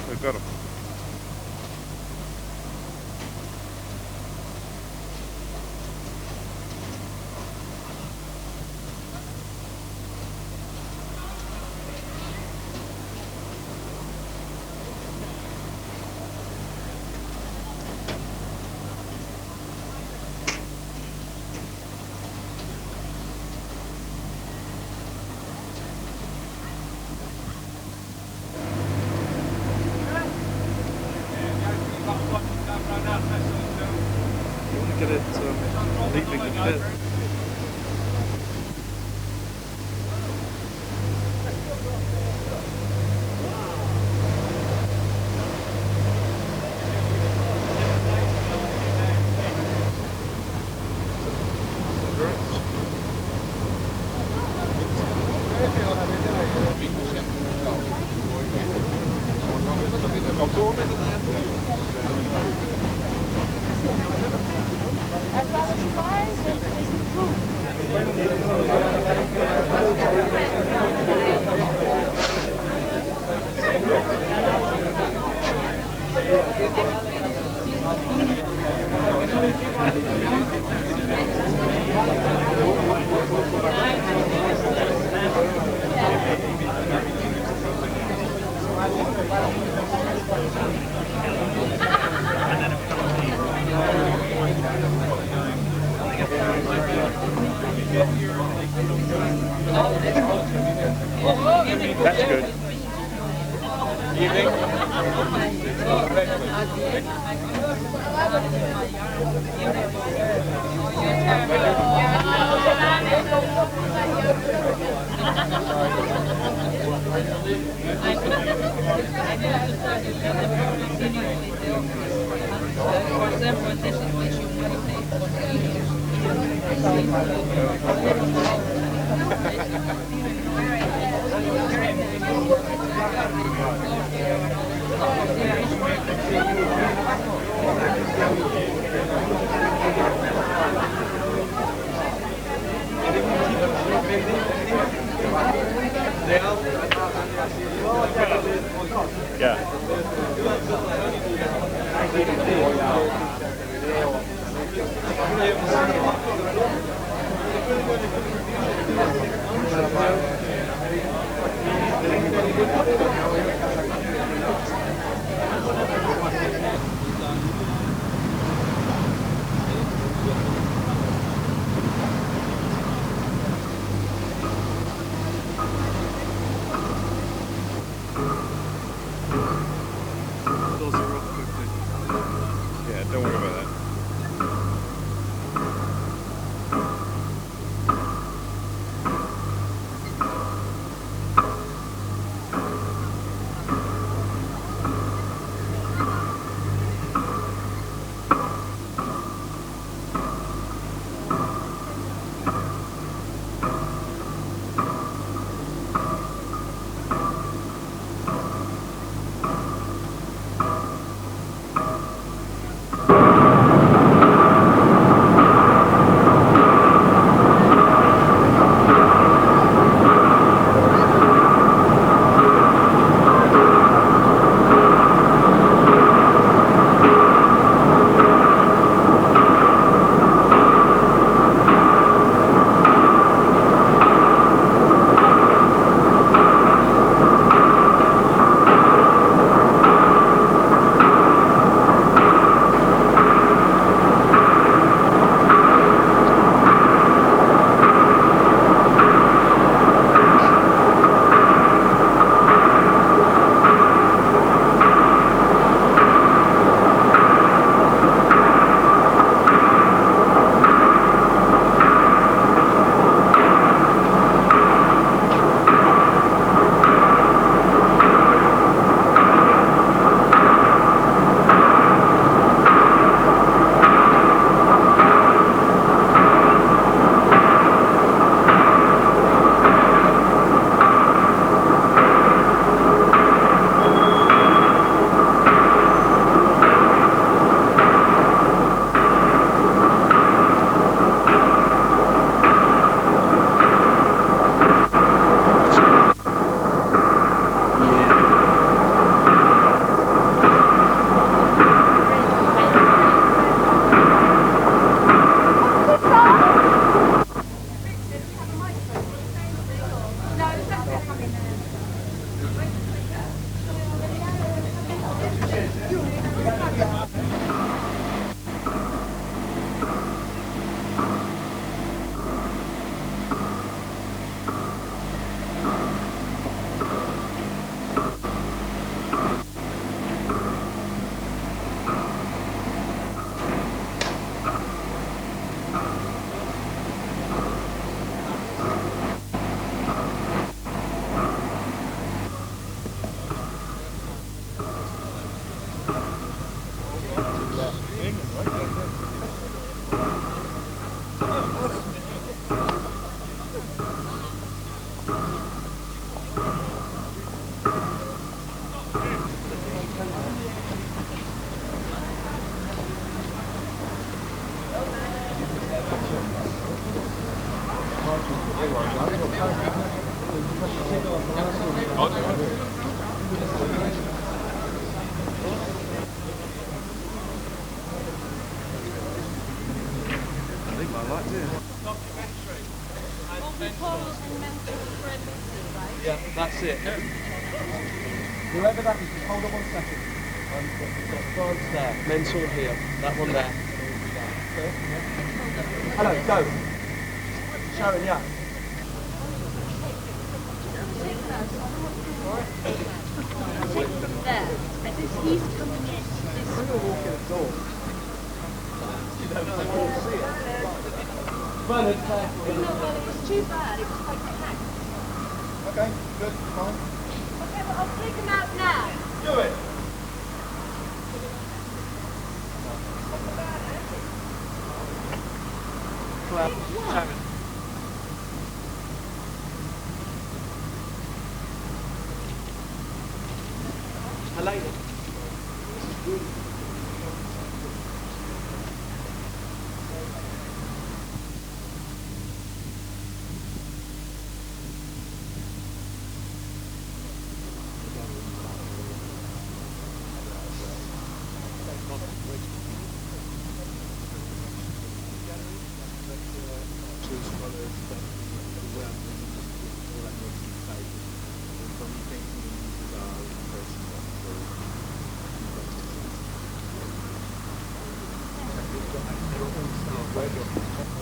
We've got him. Get it leaping a bit. That's good. Evening. Yeah. Yeah, don't worry about that. think I liked it. Yeah, that's it. Whoever that is, just hold on 1 second. France there, mental here, that one there. Okay. Hello, go. Sharon, yeah. There, and he's coming in. We're going to walk in the door. Bernard, No, well, it was too bad. It was quite packed. okay, good, fine. Okay, well, I'll take him out now. Do it. Well, Sharon. Helena.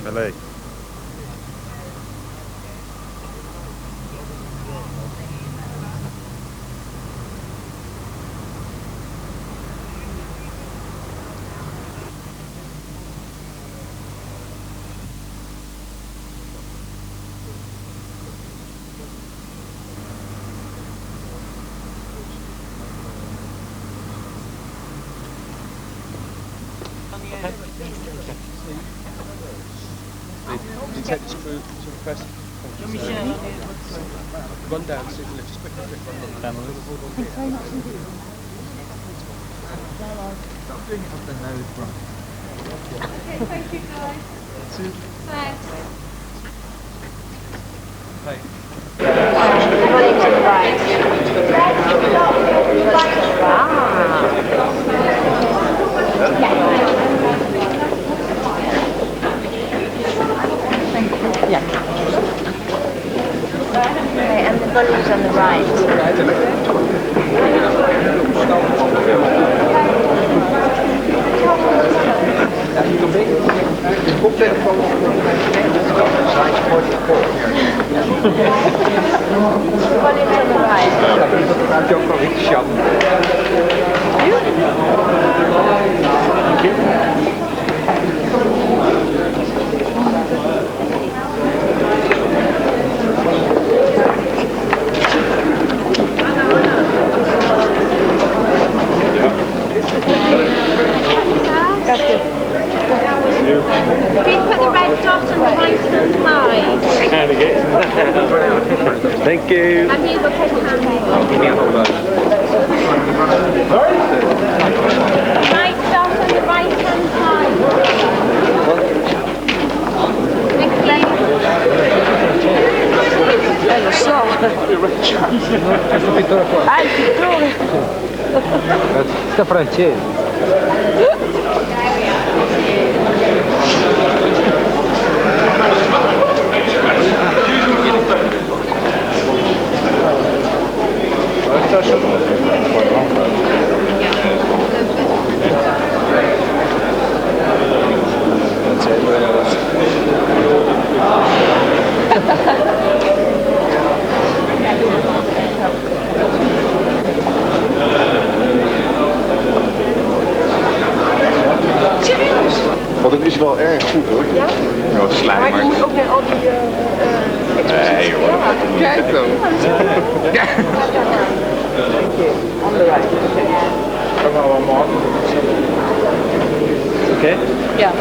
Malay. You take this crew to the press. Run down, see if you lift. Just quick, run down. Thanks very much indeed. Stop doing it up the nose, bro. Okay, thank you guys. Thanks. Hey. Volume's on the right. Yeah. Okay, and the volume's on the right. Please put the red dot on the right-hand side. Thank you. And you will take a hand. Right dot on the right-hand side. Thank you. Lo so. Questo pittore qua. Ah, il pittore. Sta francese. Want het is wel erg goed hoor. Ja? Ja, slijm, Maar je moet ook naar al die nee hoor. Kijk dan. on the right. Okay? Ja.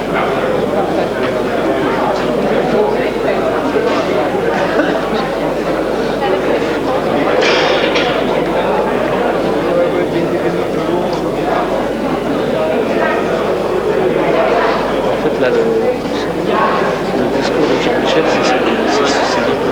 En fait là le discours de Jean-Michel c'est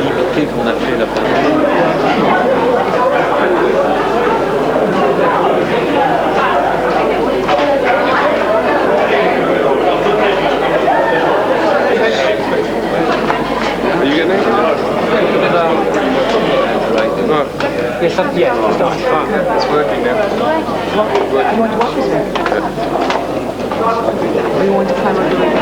You want to watch this one? Or you want to climb on the Legs.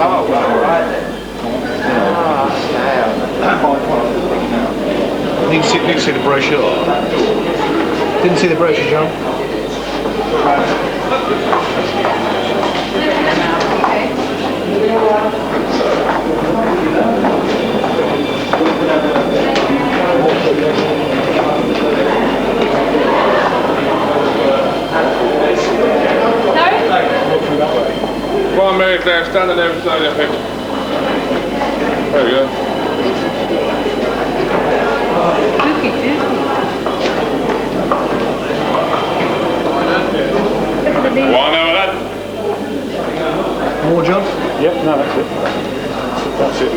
Oh, right. Need to see the brochure. Didn't see the brochure, John. Come on, Mary Claire, stand on the other side of it. There we go. One over that. More, John? Yep, no, that's it. That's it.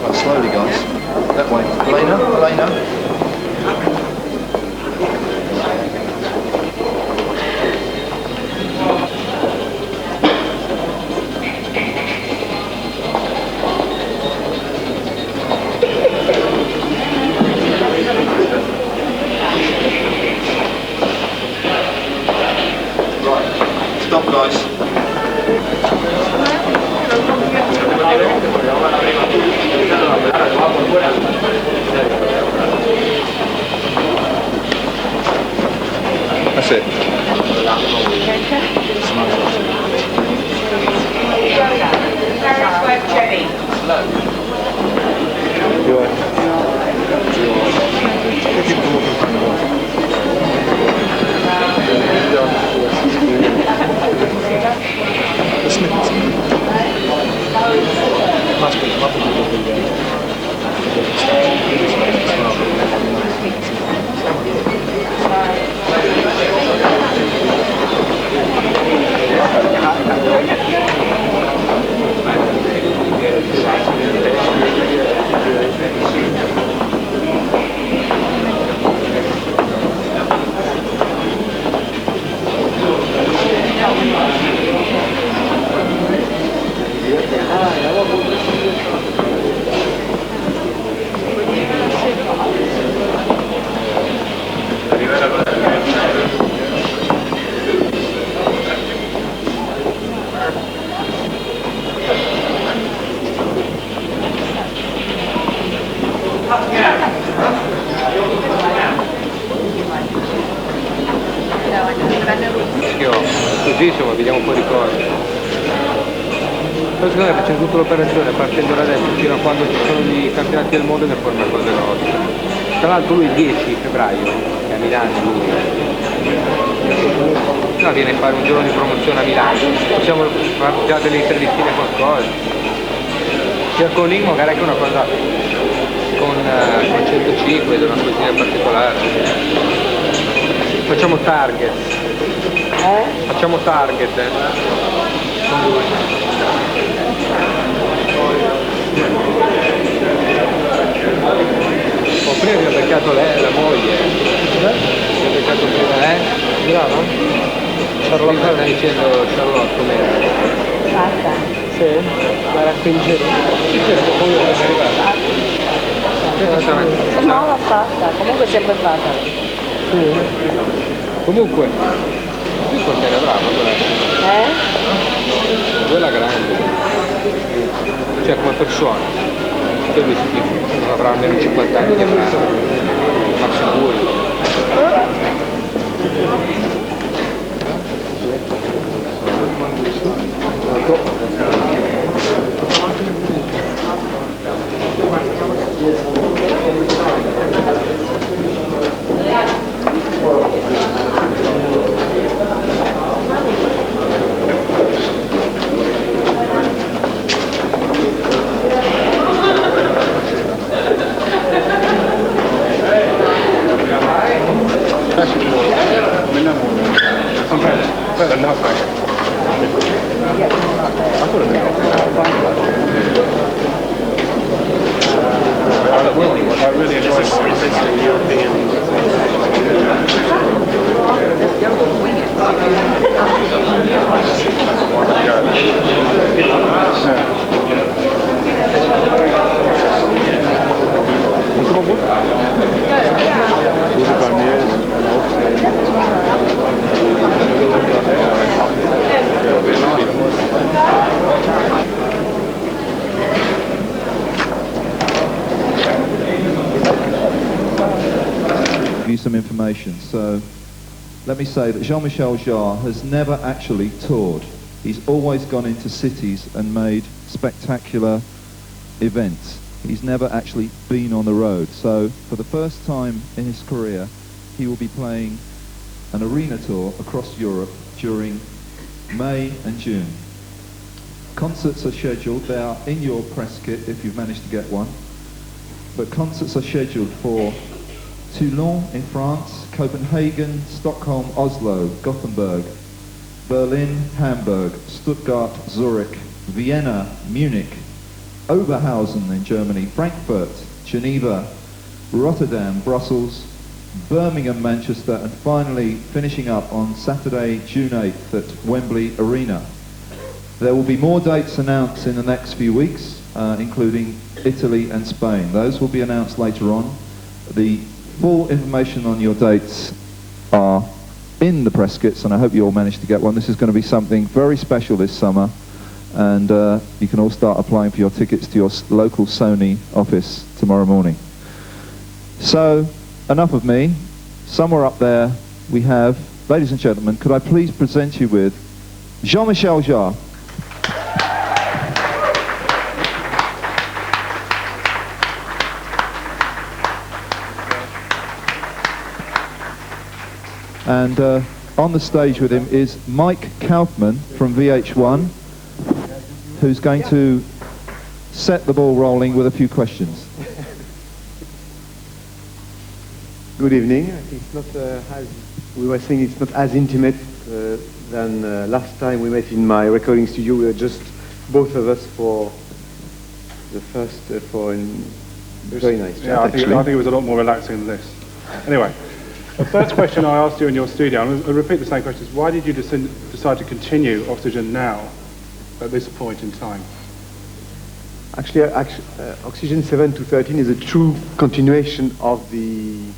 Right, slowly, guys. That way. Elena, Elena. Right, stop, guys. That's it. Così insomma vediamo un po' di cose. Poi secondo me facciamo tutta l'operazione partendo da adesso fino a quando ci sono i campionati del mondo che forma cose nostre. Tra l'altro lui il 10 febbraio è a Milano lui. No, viene a fare un giorno di promozione a Milano. Possiamo fare già delle intervistine qualcosa. Sia con Link magari anche una cosa con 105, una cosina particolare. Facciamo target. Facciamo target, con lui. Prima abbiamo beccato lei, la moglie. Abbiamo beccato prima lei. Brava? Charlotte sta dicendo Charlotte com'era. Fatta. Sì? Ma era qui in giro? Sì, certo, poi è arrivata. No, l'ha fatta, comunque è sempre fatta. Sì. Comunque, qui forse era brava quella. Quella grande. Cioè come persona. Che lui avrà almeno 50 anni di avrà. Ma sicuro. Some information. So let me say that Jean-Michel Jarre has never actually toured. He's always gone into cities and made spectacular events. He's never actually been on the road. So for the first time in his career, he will be playing an arena tour across Europe during May and June. Concerts are scheduled. They are in your press kit if you've managed to get one. But concerts are scheduled for Toulon in France, Copenhagen, Stockholm, Oslo, Gothenburg, Berlin, Hamburg, Stuttgart, Zurich, Vienna, Munich, Oberhausen in Germany, Frankfurt, Geneva, Rotterdam, Brussels, Birmingham, Manchester, and finally finishing up on Saturday, June 8th at Wembley Arena. There will be more dates announced in the next few weeks, including Italy and Spain. Those will be announced later on. The full information on your dates are in the press kits, and I hope you all managed to get one. This is going to be something very special this summer, and you can all start applying for your tickets to your local Sony office tomorrow morning. So, enough of me. Somewhere up there we have, ladies and gentlemen, could I please present you with Jean-Michel Jarre. And on the stage with him is Mike Kaufman from VH1, who's going to set the ball rolling with a few questions. Good evening. I think it's not as we were saying. It's not as intimate than last time we met in my recording studio. We were just both of us for the first very nice. Yeah, I think it was a lot more relaxing than this. Anyway. The first question I asked you in your studio, and I'll repeat the same question, is why did you decide to continue Oxygène now, at this point in time? Actually, Oxygène 7 to 13 is a true continuation of the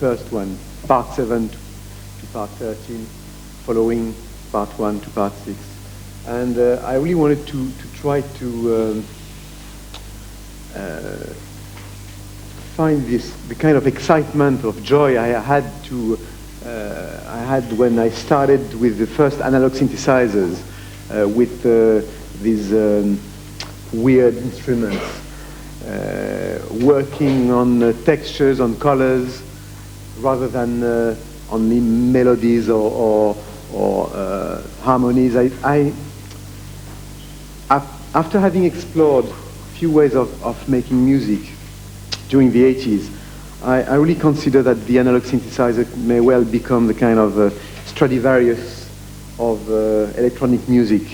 first one, part 7 to part 13, following part 1 to part 6. And I really wanted to try to find the kind of excitement of joy I had when I started with the first analog synthesizers, with these weird instruments, working on textures, on colors, rather than only melodies or harmonies. After having explored a few ways of making music during the 80s, I really consider that the analog synthesizer may well become the kind of Stradivarius of electronic music.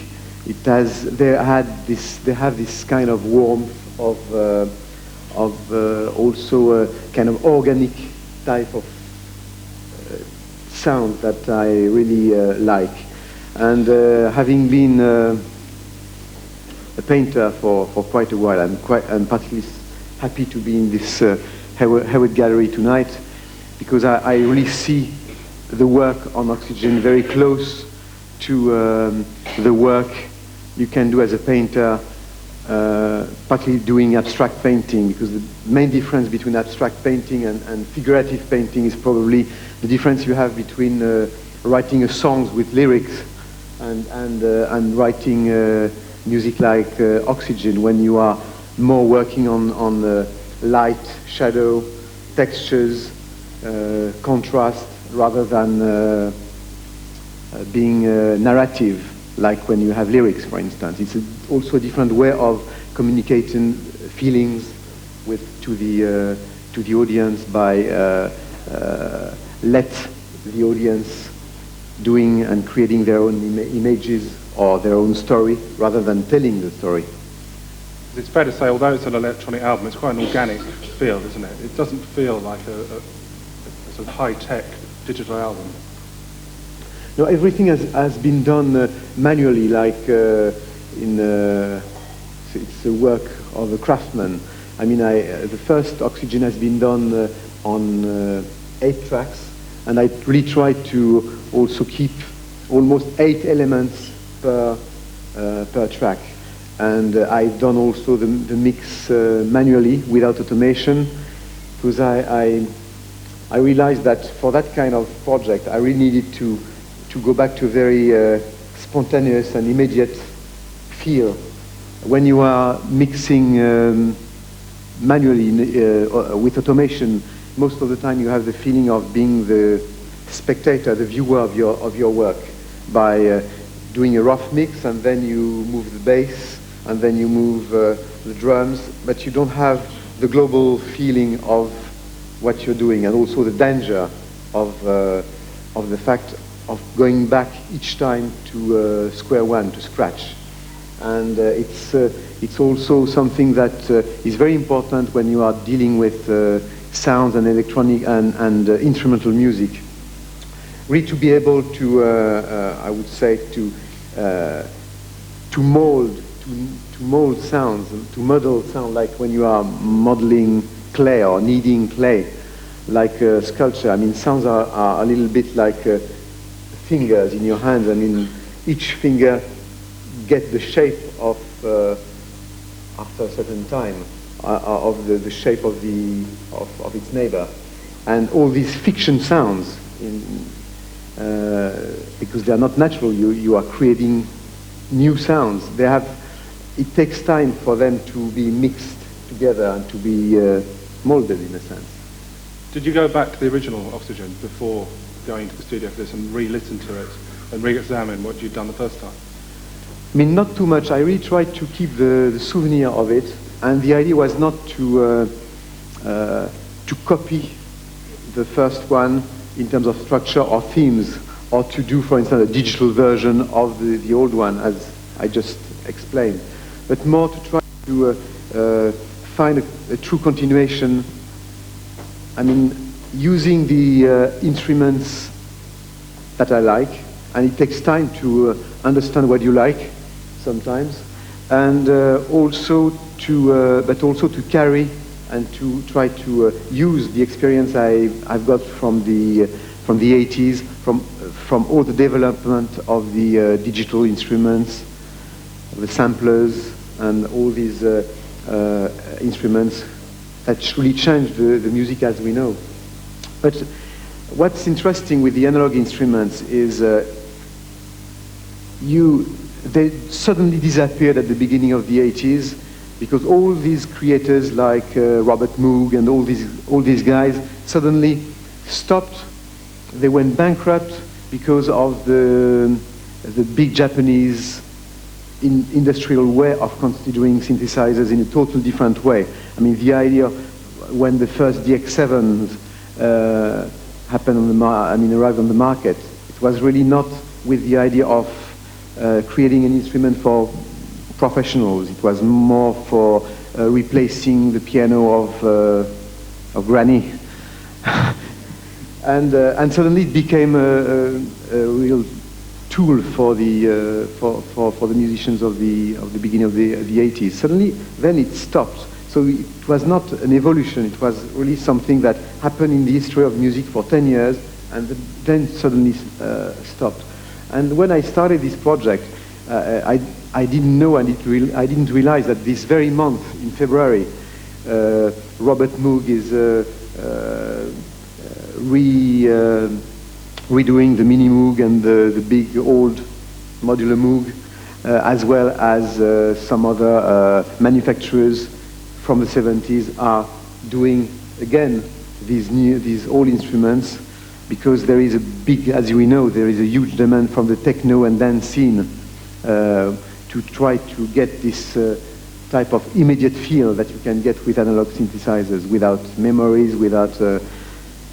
They have this kind of warmth of also a kind of organic type of sound that I really like. And having been a painter for quite a while, I'm particularly happy to be in this Hayward Gallery tonight, because I really see the work on Oxygène very close to the work you can do as a painter, partly doing abstract painting, because the main difference between abstract painting and figurative painting is probably the difference you have between writing a song with lyrics and writing music like Oxygène, when you are more working on light, shadow, textures, contrast, rather than being narrative, like when you have lyrics, for instance. It's also a different way of communicating feelings to the audience by let the audience doing and creating their own images or their own story rather than telling the story. It's fair to say, although it's an electronic album, it's quite an organic feel, isn't it? It doesn't feel like a sort of high-tech digital album. No, everything has been done manually, like it's the work of a craftsman. I mean, the first Oxygène has been done on 8 tracks, and I really tried to also keep almost 8 elements per track. And I've done also the mix manually without automation, because I realized that for that kind of project, I really needed to go back to a very spontaneous and immediate feel. When you are mixing manually with automation, most of the time you have the feeling of being the spectator, the viewer of your work, by doing a rough mix, and then you move the bass, and then you move the drums, but you don't have the global feeling of what you're doing, and also the danger of the fact of going back each time to square one, to scratch. And it's also something that is very important when you are dealing with sounds and electronic and instrumental music. Really to be able to, I would say, to mold sounds, to model sound, like when you are modeling clay or kneading clay, like sculpture. I mean, sounds are a little bit like fingers in your hands. I mean, each finger gets the shape of, after a certain time, of the shape of its neighbor. And all these fiction sounds, because they are not natural, you are creating new sounds. It takes time for them to be mixed together and to be molded, in a sense. Did you go back to the original Oxygène before going to the studio for this and re-listen to it and re-examine what you'd done the first time? I mean, not too much. I really tried to keep the souvenir of it, and the idea was not to copy the first one in terms of structure or themes, or to do, for instance, a digital version of the old one, as I just explained, but more to try to find a true continuation. I mean, using the instruments that I like, and it takes time to understand what you like sometimes, and also to carry and to try to use the experience I've got from the 80s, from all the development of the digital instruments, the samplers, and all these instruments that really changed the music as we know. But what's interesting with the analog instruments is they suddenly disappeared at the beginning of the 80s, because all these creators like Robert Moog and all these guys suddenly stopped. They went bankrupt because of the big Japanese industrial way of considering synthesizers in a totally different way. I mean, the idea when the first DX7s arrived on the market, it was really not with the idea of creating an instrument for professionals. It was more for replacing the piano of Granny. And suddenly it became a real tool for the musicians of the beginning of the 80s. Suddenly, then it stopped. So it was not an evolution. It was really something that happened in the history of music for 10 years, and then suddenly stopped. And when I started this project, I didn't know, and I didn't realize that this very month, in February, Robert Moog is redoing the Mini Moog and the big old modular Moog, as well as some other manufacturers from the 70s are doing again these old instruments, because there is a big, as we know, there is a huge demand from the techno and dance scene to try to get this type of immediate feel that you can get with analog synthesizers, without memories, without... I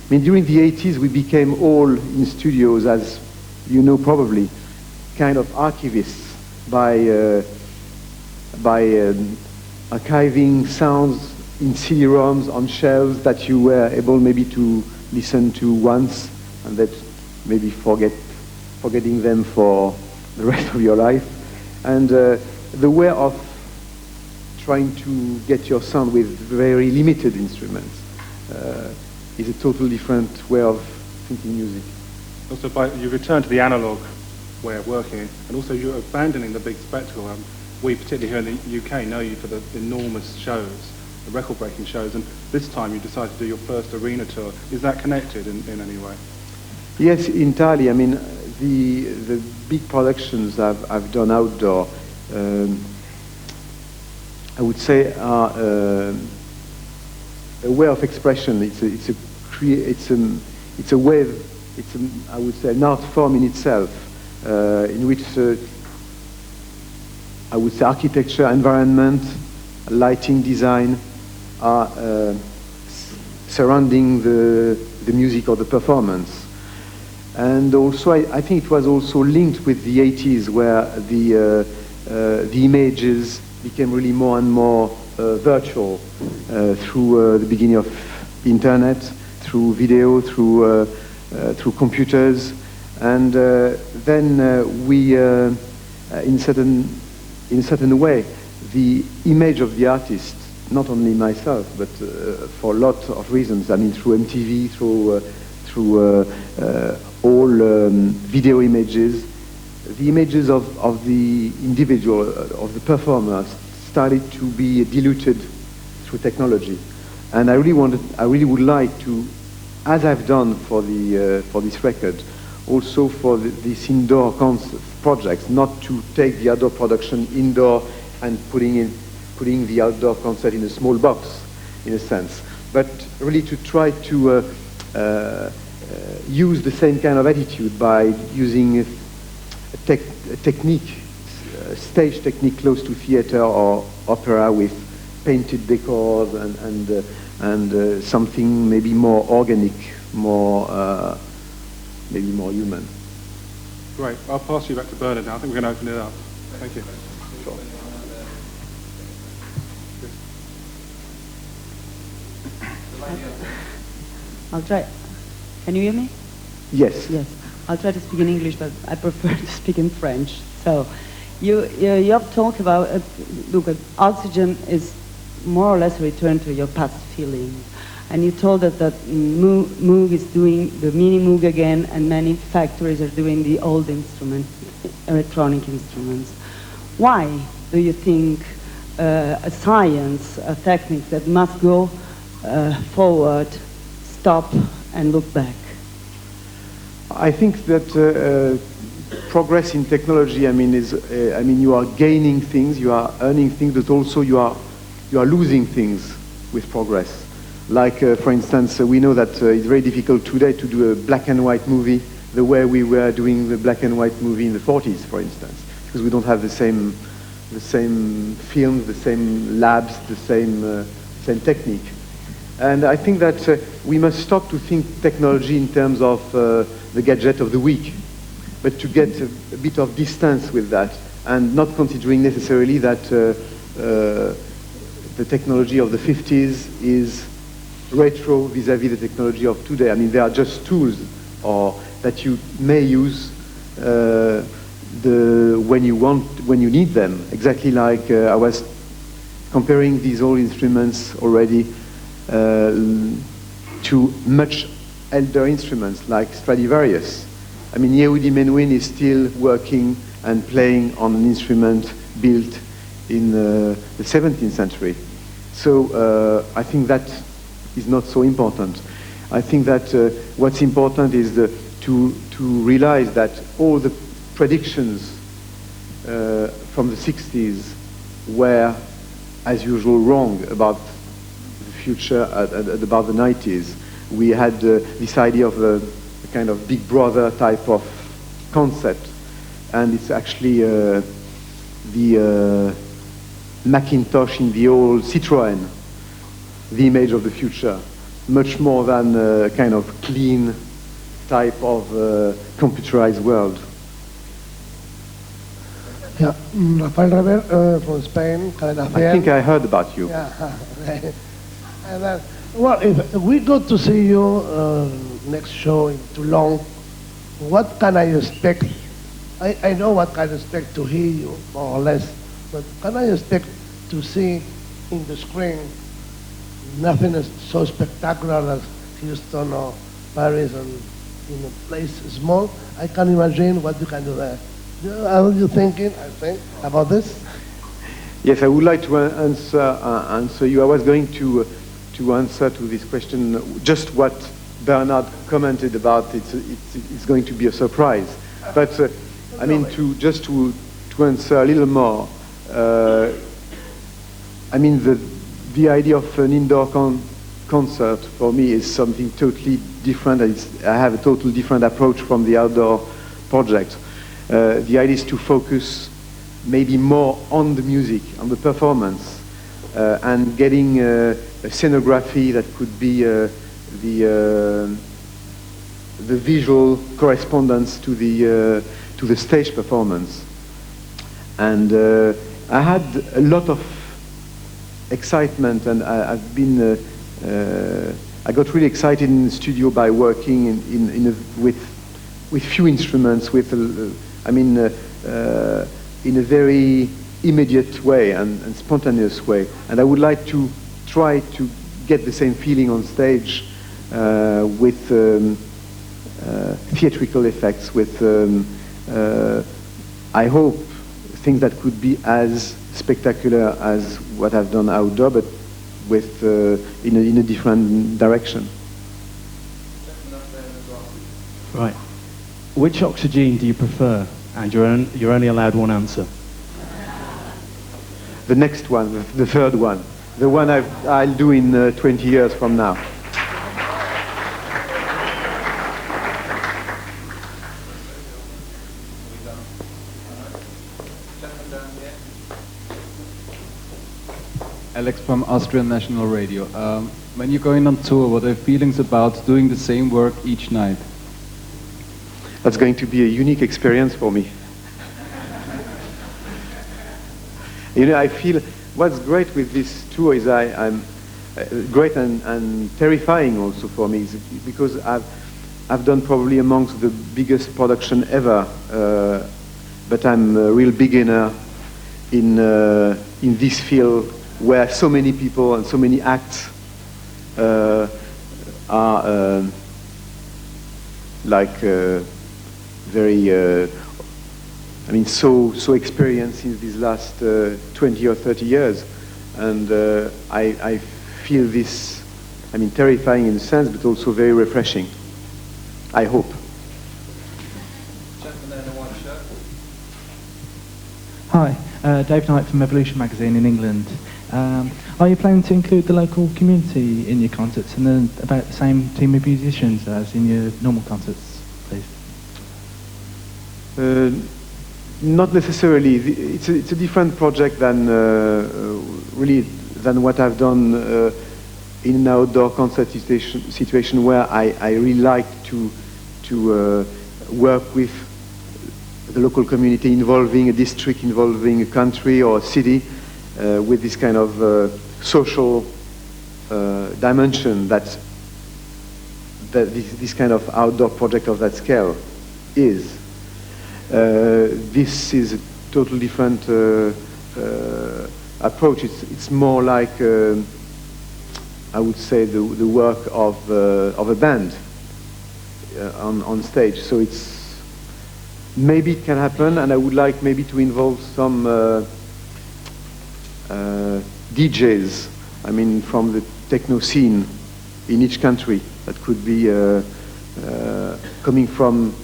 mean, during the 80s, we became all in studios, as you know probably, kind of archivists by archiving sounds in CD-ROMs on shelves that you were able maybe to listen to once and that maybe forgetting them for the rest of your life. And the way of trying to get your sound with very limited instruments is a totally different way of thinking music. Also, you return to the analog way of working, and also you're abandoning the big spectacle. We, particularly here in the UK, know you for the enormous shows, the record-breaking shows, and this time you decided to do your first arena tour. Is that connected in any way? Yes, entirely. I mean, the big productions I've done outdoor, I would say, are a way of expression. It's a way. I would say, an art form in itself, in which I would say architecture, environment, lighting, design are surrounding the music or the performance. And also, I think it was also linked with the 80s, where the images became really more and more virtual through the beginning of the internet, through video, through computers, and then we, in certain way, the image of the artist, not only myself, but for a lot of reasons. I mean, through MTV, through all video images, the images of the individual, of the performer, started to be diluted through technology. And I really would like to, as I've done for this record, also for this indoor projects, not to take the outdoor production indoor and putting the outdoor concert in a small box, in a sense, but really to try to use the same kind of attitude by using a technique, stage technique close to theater or opera, with painted decors and something maybe more organic, maybe more human. Great. I'll pass you back to Bernard now. I think we're going to open it up. Thank you. Sure. I'll try. Can you hear me? Yes. Yes. I'll try to speak in English, but I prefer to speak in French. So, you have talked about, look, Oxygène is more or less a return to your past feeling. And you told us that Moog is doing the mini Moog again, and many factories are doing the old instruments, electronic instruments. Why do you think a science, a technique that must go forward, stop and look back? I think that progress in technology, I mean, you are gaining things, you are earning things, but also you are losing things with progress. Like, for instance, we know that it's very difficult today to do a black and white movie the way we were doing the black and white movie in the 40s, for instance, because we don't have the same films, the same labs, the same technique. And I think that we must stop to think technology in terms of the gadget of the week, but to get a bit of distance with that, and not considering necessarily that the technology of the 50s is retro vis-à-vis the technology of today. I mean, they are just tools, or that you may use when you need them. Exactly like I was comparing these old instruments already to much elder instruments like Stradivarius. I mean, Yehudi Menuhin is still working and playing on an instrument built in the 17th century. So I think that is not so important. I think that what's important is to realize that all the predictions from the 60s were, as usual, wrong about the future, about the 90s. We had this idea of a kind of Big Brother type of concept, and it's actually the Macintosh in the old Citroën, the image of the future, much more than a kind of clean type of computerized world. Yeah, Rafael Rever from Spain. I think I heard about you. Yeah. And, well, if we go to see you next show in Toulon, what can I expect? I know what can I expect to hear you, more or less, but can I expect to see in the screen nothing is so spectacular as Houston or Paris and in a place small? I can imagine what you can do there. Are you thinking, about this? Yes, I would like to answer you. I was going to answer to this question just what Bernard commented about. It's going to be a surprise. But I mean, to answer a little more, I mean, the idea of an indoor concert for me is something totally different. I have a totally different approach from the outdoor project. The idea is to focus maybe more on the music, on the performance, and getting a scenography that could be the visual correspondence to the stage performance. And I had a lot of excitement, and I got really excited in the studio by working with few instruments, in a very immediate way and spontaneous way. And I would like to try to get the same feeling on stage with theatrical effects, with, I hope, things that could be as spectacular as what I've done outdoor, but with in a different direction. Right. Which Oxygène do you prefer? And you're only allowed one answer. The next one, the third one, the one I'll do in 20 years from now. Alex from Austrian National Radio. When you're going on tour, what are your feelings about doing the same work each night? That's going to be a unique experience for me. You know, I feel what's great with this tour is I'm great and terrifying also for me, is because I've done probably amongst the biggest production ever, but I'm a real beginner in this field where so many people and so many acts are very, so experienced in these last 20 or 30 years. And I feel this, terrifying in a sense, but also very refreshing. I hope. Hi, Dave Knight from Evolution magazine in England. Are you planning to include the local community in your concerts, and then about the same team of musicians as in your normal concerts, please? Not necessarily. It's a different project than than what I've done in an outdoor concert situation where I really like to work with the local community, involving a district, involving a country or a city, with this kind of social dimension that this kind of outdoor project of that scale is. This is a totally different approach. It's more like, I would say, the work of a band on stage. So maybe it can happen, and I would like maybe to involve some DJs, from the techno scene in each country, that could be coming from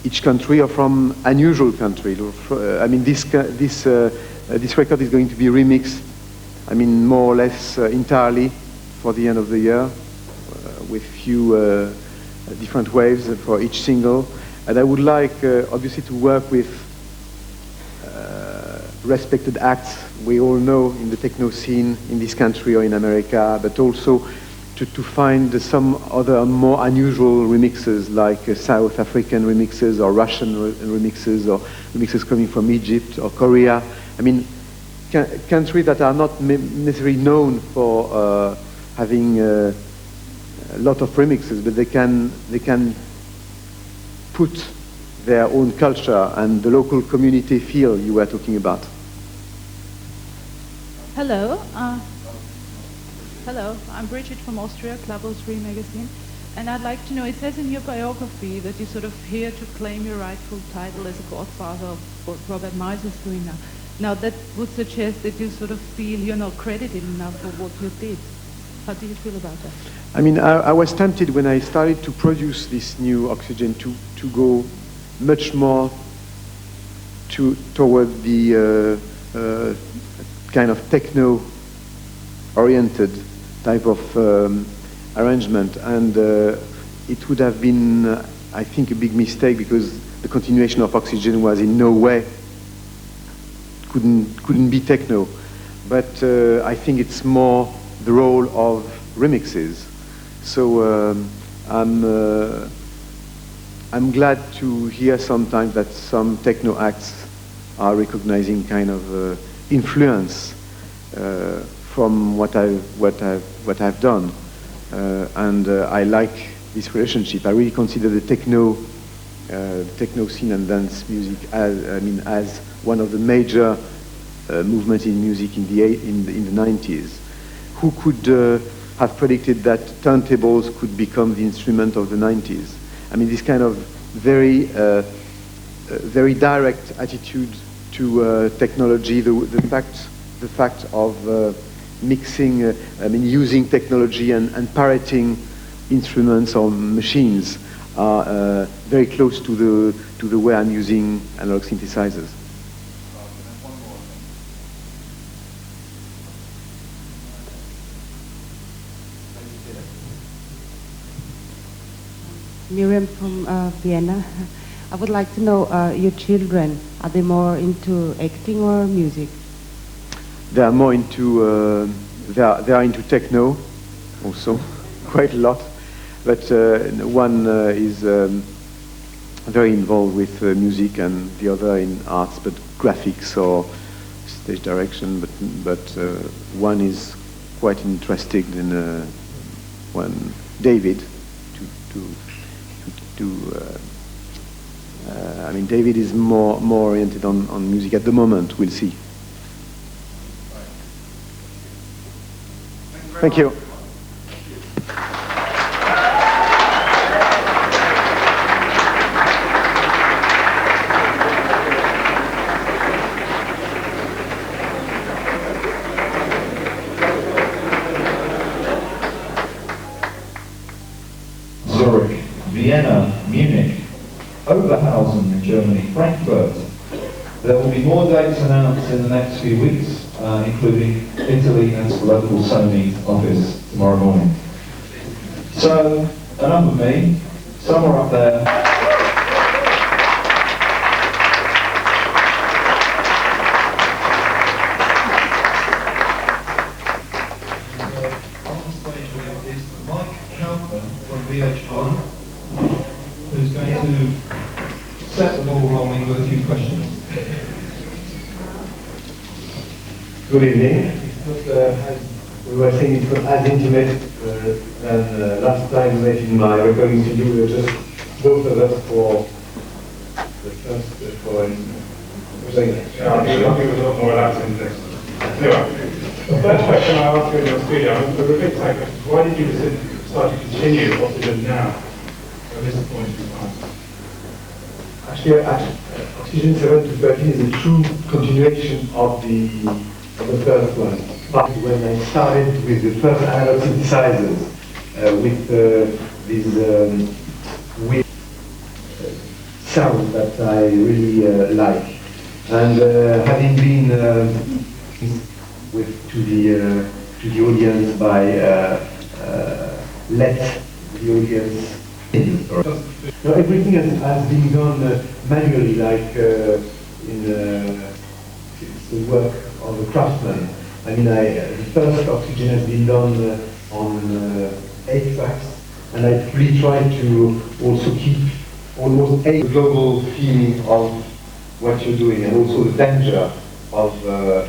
each country or from unusual country. I mean, this record is going to be remixed, I mean, more or less entirely for the end of the year, with few different waves for each single. And I would like, obviously, to work with respected acts we all know in the techno scene in this country or in America, but also to find some other more unusual remixes, like South African remixes or Russian remixes or remixes coming from Egypt or Korea. I mean, countries that are not necessarily known for having a lot of remixes, but they can put their own culture and the local community feel you were talking about. Hello. Hello, I'm Bridget from Austria, Club 03 magazine, and I'd like to know, it says in your biography that you're sort of here to claim your rightful title as a godfather of what Robert Miles is doing now. Now that would suggest that you sort of feel you're not credited enough for what you did. How do you feel about that? I mean, I was tempted when I started to produce this new Oxygène to go much more toward the kind of techno-oriented type of arrangement, and it would have been, I think, a big mistake, because the continuation of Oxygène was in no way couldn't be techno. But I think it's more the role of remixes. So I'm glad to hear sometimes that some techno acts are recognizing kind of influence from what I've done, and I like this relationship. I really consider the techno scene and dance music as one of the major movements in music in the 90s. Who could have predicted that turntables could become the instrument of the 90s? I mean, this kind of very direct attitude to technology, the fact of mixing, using technology and parroting instruments or machines are very close to the way I'm using analog synthesizers. Miriam from Vienna. I would like to know, your children, are they more into acting or music? They are more into they are into techno, also quite a lot. But one is very involved with music, and the other in arts, but graphics or stage direction. But one is quite interested in David. I mean, David is more oriented on music at the moment. We'll see. Thank you. Zurich, Vienna, Munich, Oberhausen in Germany, Frankfurt. There will be more dates announced in the next few weeks, including Italy and the local Sony office tomorrow morning. So, enough of me, somewhere up there. Who's going to set the ball rolling with a few questions. Good evening. As we were saying, it was as intimate than last time we met in my recording studio. We were just both of us for the first Yeah, I think it was a lot more relaxed than this. Anyway, the first question I asked you in your studio, a bit like, why did you start to continue Oxygène now? At this point in time? Actually, Oxygène 7 to 13 is a true continuation of the first one. But when I started with the first analog synthesizers, with these sound that I really like. And having been to the audience by let the audience in. No, everything has been done manually, like it's the work of a craftsman. I mean, the first Oxygène has been done on 8 tracks, and I really tried to also keep almost a global feeling of what you're doing, and also the danger of the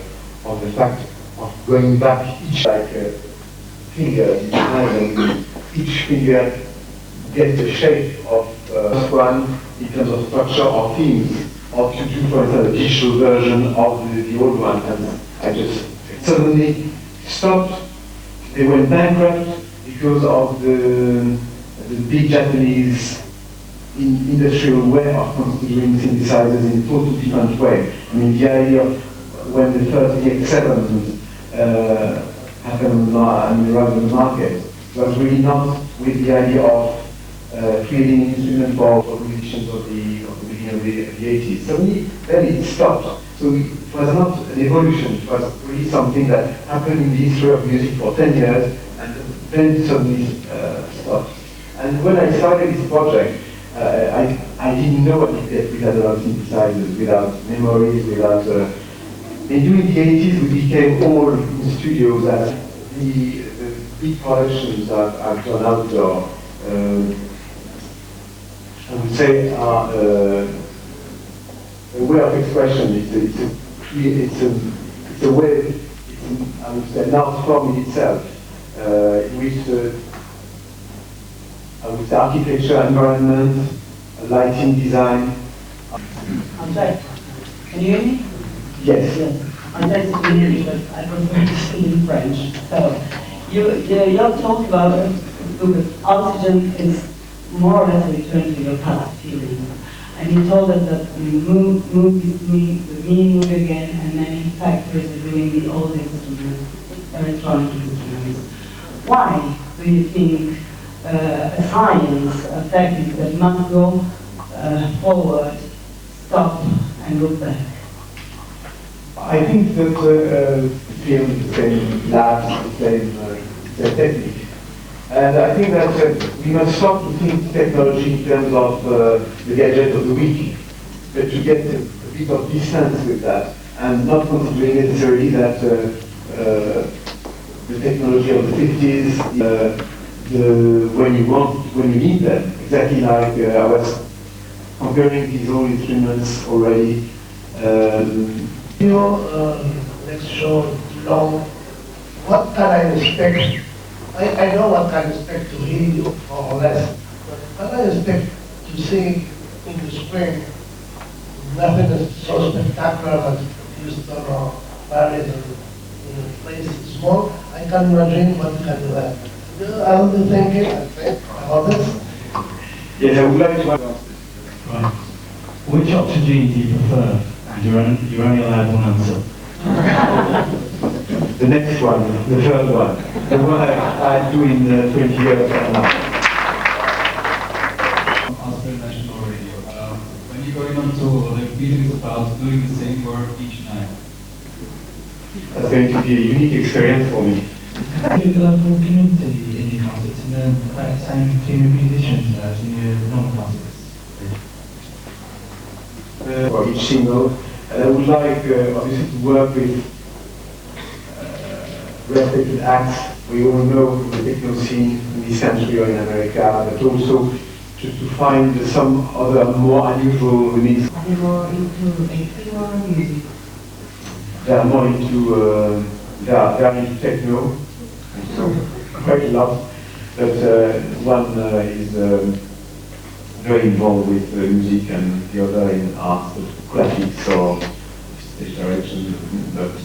fact of going back each like finger in hand, and each finger gets the shape of one in terms of structure or themes, or to do, for instance, a digital version of the old one, and I just suddenly stopped. They went bankrupt because of the big Japanese industrial way of considering synthesizers in a totally different way. I mean, the idea of when the first EX7 happened around the market was really not with the idea of creating an instrument for musicians of the beginning of the 80s. Suddenly, then it stopped. So it was not an evolution, it was really something that happened in the history of music for 10 years, and then suddenly stopped. And when I started this project, I didn't know what it did without a lot of synthesizers, without memories, without... and during the 80s, we became all in studios as the big productions that I've done outdoor, I would say, are a way of expression. It's a way, I would say, an art form in itself, in which I would say architecture, environment, lighting, design. I'm sorry. Can you hear me? Yes. I'm trying to speak in English, but I prefer to speak in French. So, you talked about Oxygène is more or less a return to your past feeling. And you told us that we move again, and many factories are doing the old instruments, electronic instruments. Why do you think a science, a technique that must go forward, stop and look back? I think that film, the same labs, the same technique. And I think that we must stop to think technology in terms of the gadget of the week, but to get a bit of distance with that, and not considering necessarily that the technology of the 50s, when you need them, exactly like I was comparing these old instruments already. Next show, long. What can I expect? I know what I expect to hear you, more or less. But what I expect to see in the spring, nothing is so spectacular as Houston or Paris or places small. I can imagine what can do that. I will be thinking about this. Yes, I would like to ask. Right. Which Oxygène do you prefer? And you're only allowed one answer. The next one, the third one, the one I do in 20 years from now. Oxygène National Radio. When you're going on tour, what are your feelings about doing the same work each night? That's going to be a unique experience for me. Include the local community in your concerts, and then about the same team of musicians as in your normal concerts. For each single, and I would like obviously to work with respected acts we all know from the techno scene in this country or in America, but also to find some other more unusual release. Are they more into electronic or music? They are more into they are into techno, so quite a lot. But one is very involved with music, and the other in art, classics or stage direction. But